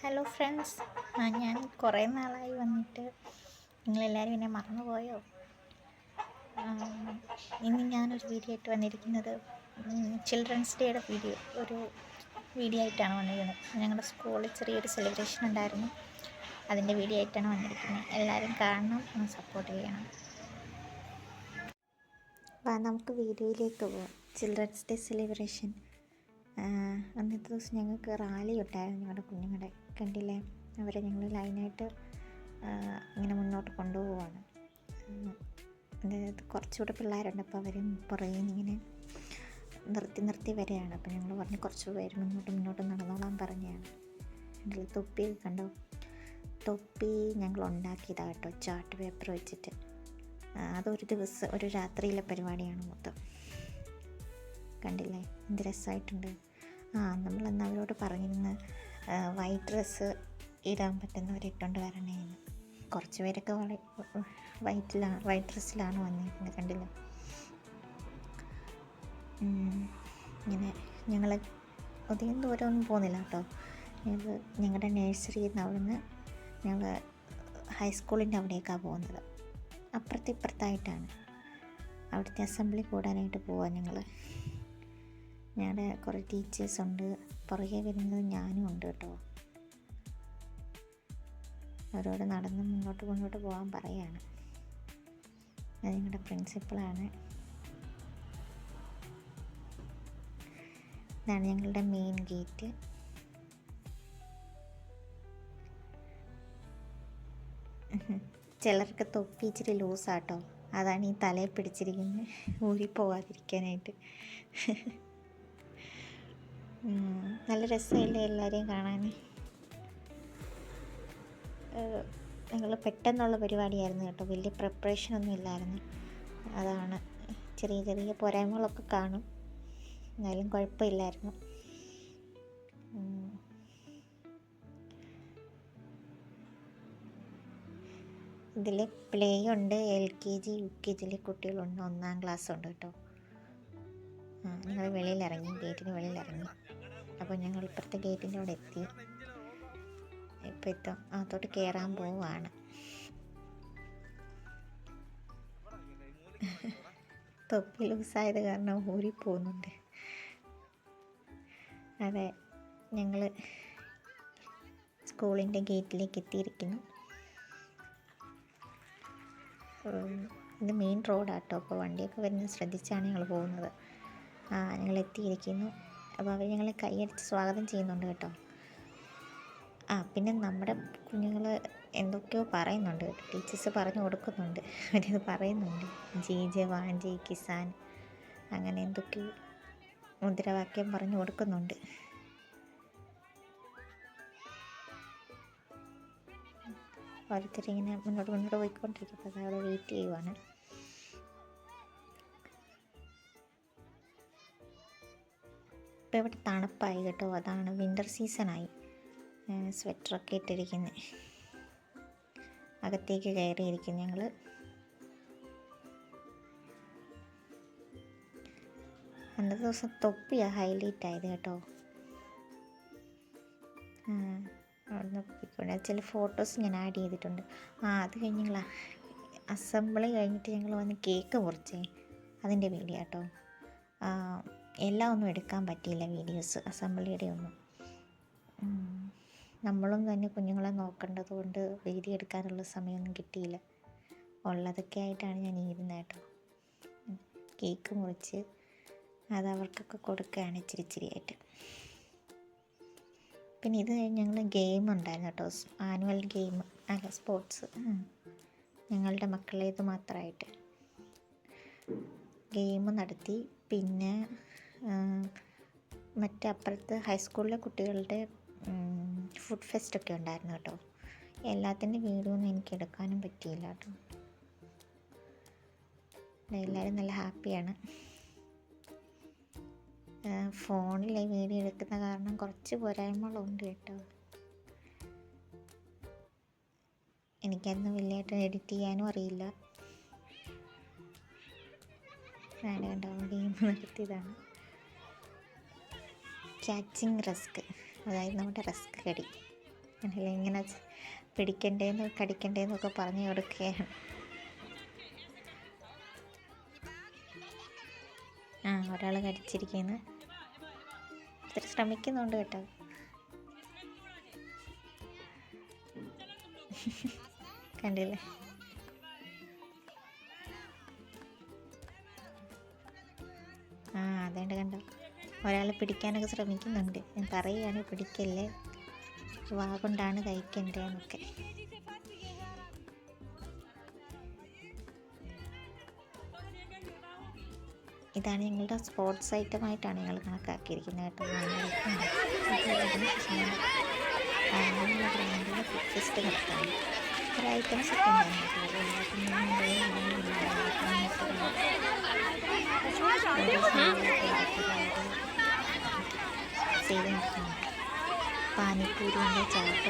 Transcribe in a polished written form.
Hello friends, ഞാൻ കുറേ നാളായി വന്നിട്ട്. നിങ്ങളെല്ലാവരും എന്നെ മറന്നുപോയോ? ഇന്ന് ഞാനൊരു വീഡിയോ ആയിട്ട് വന്നിരിക്കുന്നത് ചിൽഡ്രൻസ് ഡേയുടെ ഒരു വീഡിയോ ആയിട്ടാണ് വന്നിരിക്കുന്നത്. ഞങ്ങളുടെ സ്കൂളിൽ ചെറിയൊരു സെലിബ്രേഷൻ ഉണ്ടായിരുന്നു. അതിൻ്റെ വീഡിയോ ആയിട്ടാണ് വന്നിരിക്കുന്നത്. എല്ലാവരും കാണണം, സപ്പോർട്ട് ചെയ്യണം. നമുക്ക് വീഡിയോയിലേക്ക് പോവാം. Children's day celebration. അന്നത്തെ ദിവസം ഞങ്ങൾക്ക് റാലി ഉണ്ടായിരുന്നു. ഞങ്ങളുടെ കുഞ്ഞുങ്ങളുടെ കണ്ടില്ലേ, അവരെ ഞങ്ങൾ ലൈനായിട്ട് ഇങ്ങനെ മുന്നോട്ട് കൊണ്ടുപോവാണ്. അതായത് കുറച്ചുകൂടെ പിള്ളേരുണ്ട്, അപ്പോൾ അവരും പുറകെ ഇങ്ങനെ നിർത്തി വരെയാണ്. അപ്പോൾ ഞങ്ങൾ പറഞ്ഞ് കുറച്ച് പേര് മുന്നോട്ട് നടന്നോളാൻ പറഞ്ഞതാണ്. എൻ്റെ തൊപ്പി കണ്ടോ, തൊപ്പി ഞങ്ങൾ ഉണ്ടാക്കിയതാണ് കേട്ടോ, ചാർട്ട് പേപ്പർ വെച്ചിട്ട്. അതൊരു ദിവസം ഒരു രാത്രിയിലെ പരിപാടിയാണ് മൊത്തം. കണ്ടില്ലേ എന്ത് രസമായിട്ടുണ്ട്. നമ്മളന്ന് അവരോട് പറഞ്ഞിരുന്ന് വൈറ്റ് ഡ്രസ്സ് ഇടാൻ പറ്റുന്നവരിട്ടുകൊണ്ട് വരണേന്ന്. കുറച്ച് പേരൊക്കെ വൈറ്റ് ഡ്രസ്സിലാണ് വന്നിരിക്കുന്നത്. കണ്ടില്ലേ, ഇങ്ങനെ ഞങ്ങൾ അധികം ദൂരമൊന്നും പോകുന്നില്ല കേട്ടോ. ഞങ്ങളുടെ നഴ്സറിയിൽ നിന്ന് അവിടുന്ന് ഞങ്ങൾ ഹൈസ്കൂളിൻ്റെ അവിടേക്കാണ് പോകുന്നത്. ഇപ്പുറത്തായിട്ടാണ്. അവിടുത്തെ അസംബ്ലി കൂടാനായിട്ട് പോവാൻ ഞങ്ങളുടെ കുറേ ടീച്ചേഴ്സുണ്ട്. പുറകെ വരുന്നത് ഞാനും ഉണ്ട് കേട്ടോ. അവരോട് നടന്ന് മുന്നോട്ട് പോകാൻ പറയാണ്. അത് ഞങ്ങളുടെ പ്രിൻസിപ്പളാണ്. ഇതാണ് ഞങ്ങളുടെ മെയിൻ ഗേറ്റ്. ചിലർക്ക് തൊപ്പി ഇച്ചിരി ലൂസാട്ടോ, അതാണ് ഈ തലയിൽ പിടിച്ചിരിക്കുന്നത്, ഊരിപ്പോവാതിരിക്കാനായിട്ട്. നല്ല രസമില്ലേ എല്ലാവരെയും കാണാൻ. ഞങ്ങൾ പെട്ടെന്നുള്ള പരിപാടിയായിരുന്നു കേട്ടോ, വലിയ പ്രിപ്പറേഷനൊന്നും ഇല്ലായിരുന്നു. അതാണ് ചെറിയ പോരായ്മകളൊക്കെ കാണും, എന്നാലും കുഴപ്പമില്ലായിരുന്നു. ഇതിൽ പ്ലേ ഉണ്ട്, LKG UKG കുട്ടികളുണ്ട്, 1ാം ക്ലാസ് ഉണ്ട് കേട്ടോ. ഞങ്ങൾ ഗേറ്റിന് വെളിയിലിറങ്ങി. അപ്പോൾ ഞങ്ങൾ ഇപ്പുറത്തെ ഗേറ്റിൻ്റെ അവിടെ എത്തി. ഇപ്പോൾ അകത്തോട്ട് കയറാൻ പോവാണ്. തൊപ്പി ലൂസായത് കാരണം ഊരിപ്പോകുന്നുണ്ട്. അതെ, ഞങ്ങൾ സ്കൂളിൻ്റെ ഗേറ്റിലേക്ക് എത്തിയിരിക്കുന്നു. ഇത് മെയിൻ റോഡാട്ടോ, അപ്പോൾ വണ്ടിയൊക്കെ വരുന്നത് ശ്രദ്ധിച്ചാണ് ഞങ്ങൾ പോകുന്നത്. ഞങ്ങൾ എത്തിയിരിക്കുന്നു. അപ്പോൾ അവർ ഞങ്ങളെ കൈയടിച്ച് സ്വാഗതം ചെയ്യുന്നുണ്ട് കേട്ടോ. പിന്നെ നമ്മുടെ കുഞ്ഞുങ്ങൾ എന്തൊക്കെയോ പറയുന്നുണ്ട് കേട്ടോ, ടീച്ചേഴ്സ് പറഞ്ഞു കൊടുക്കുന്നുണ്ട്. അവരിത് പറയുന്നുണ്ട്, ജയ് ജവാൻ ജയ് കിസാൻ, അങ്ങനെ എന്തൊക്കെയോ മുദ്രാവാക്യം പറഞ്ഞു കൊടുക്കുന്നുണ്ട്. ഓരോരുത്തരിങ്ങനെ മുന്നോട്ട് പോയിക്കൊണ്ടിരിക്കും. അപ്പോൾ അവിടെ വെയിറ്റ് ചെയ്യുവാണ്. ഇപ്പോൾ ഇവിടെ തണുപ്പായി കേട്ടോ, അതാണ് വിൻ്റർ സീസണായി. സ്വെറ്ററൊക്കെ ഇട്ടിരിക്കുന്നത്, അകത്തേക്ക് കയറിയിരിക്കും ഞങ്ങൾ. അന്നത്തെ ദിവസം തൊപ്പിയാണ് ഹൈലൈറ്റ് ആയത് കേട്ടോ. അവിടുന്ന് പോയിക്കൊണ്ട് ചില ഫോട്ടോസ് ഞാൻ ആഡ് ചെയ്തിട്ടുണ്ട്. അത് കഴിഞ്ഞ് ഞങ്ങൾ അസംബ്ലി കഴിഞ്ഞിട്ട് ഞങ്ങൾ വന്ന് കേക്ക് മുറിച്ചേ, അതിൻ്റെ വീഡിയോ കേട്ടോ. എല്ലാം ഒന്നും എടുക്കാൻ പറ്റിയില്ല വീഡിയോസ്, അസംബ്ലിയുടെ ഒന്നും. നമ്മളും തന്നെ കുഞ്ഞുങ്ങളെ നോക്കേണ്ടത് കൊണ്ട് വീഡിയോ എടുക്കാനുള്ള സമയമൊന്നും കിട്ടിയില്ല. ഉള്ളതൊക്കെ ആയിട്ടാണ് ഞാൻ ഇരുന്നത് കേട്ടോ. കേക്ക് മുറിച്ച് അത് അവർക്കൊക്കെ കൊടുക്കുകയാണ് ഇച്ചിരി ആയിട്ട്. പിന്നെ ഇത് കഴിഞ്ഞ് ഞങ്ങൾ ഗെയിം ഉണ്ടായിരുന്നു കേട്ടോ, ആനുവൽ ഗെയിം, സ്പോർട്സ്, ഞങ്ങളുടെ മക്കളേത് മാത്രമായിട്ട് ഗെയിം നടത്തി. പിന്നെ മറ്റപ്പുറത്ത് ഹൈസ്കൂളിലെ കുട്ടികളുടെ ഫുഡ് ഫെസ്റ്റൊക്കെ ഉണ്ടായിരുന്നു കേട്ടോ. എല്ലാത്തിൻ്റെ വീഡിയോ ഒന്നും എനിക്ക് എടുക്കാനും പറ്റിയില്ല കേട്ടോ. എല്ലാവരും നല്ല ഹാപ്പിയാണ്. ഫോണിൽ വീഡിയോ എടുക്കുന്ന കാരണം കുറച്ച് പോരായ്മകളുണ്ട് കേട്ടോ. എനിക്കതൊന്നും വലിയതായിട്ട് എഡിറ്റ് ചെയ്യാനും അറിയില്ല. കണ്ടോ, ഗെയിം നടത്തിയതാണ്. ക്യാച്ചിങ് റസ്ക്, അതായത് നമ്മുടെ റസ്ക് കടി. അല്ലെങ്കിൽ ഇങ്ങനെ പിടിക്കണ്ടേന്ന് കടിക്കണ്ടേന്നൊക്കെ പറഞ്ഞു കൊടുക്കുകയാണ്. ഒരാൾ കടിച്ചിരിക്കുന്നു. ഇത്തിരി ശ്രമിക്കുന്നുണ്ട് കേട്ടോ. കണ്ടില്ലേ? അതേണ്ട കണ്ടോ, ഒരാൾ പിടിക്കാനൊക്കെ ശ്രമിക്കുന്നുണ്ട്. ഞാൻ പറയുകയാണ് പിടിക്കല്ലേ, വാ കൊണ്ടാണ് കഴിക്കണ്ടേന്നൊക്കെ. ഇതാണ് ഞങ്ങളുടെ സ്പോർട്സ് ഐറ്റമായിട്ടാണ് ഞങ്ങൾ കണക്കാക്കിയിരിക്കുന്നത് കേട്ടോ. ഗ്രാൻഡിൽ ഫിറ്റ്നസ് നിർത്താൻ ഒരു ഐറ്റംസ് ഒക്കെ ചെയ്ത് നിർത്തുന്നുണ്ട്. പാനിപ്പൂരിൻ്റെ ചാട്ട്,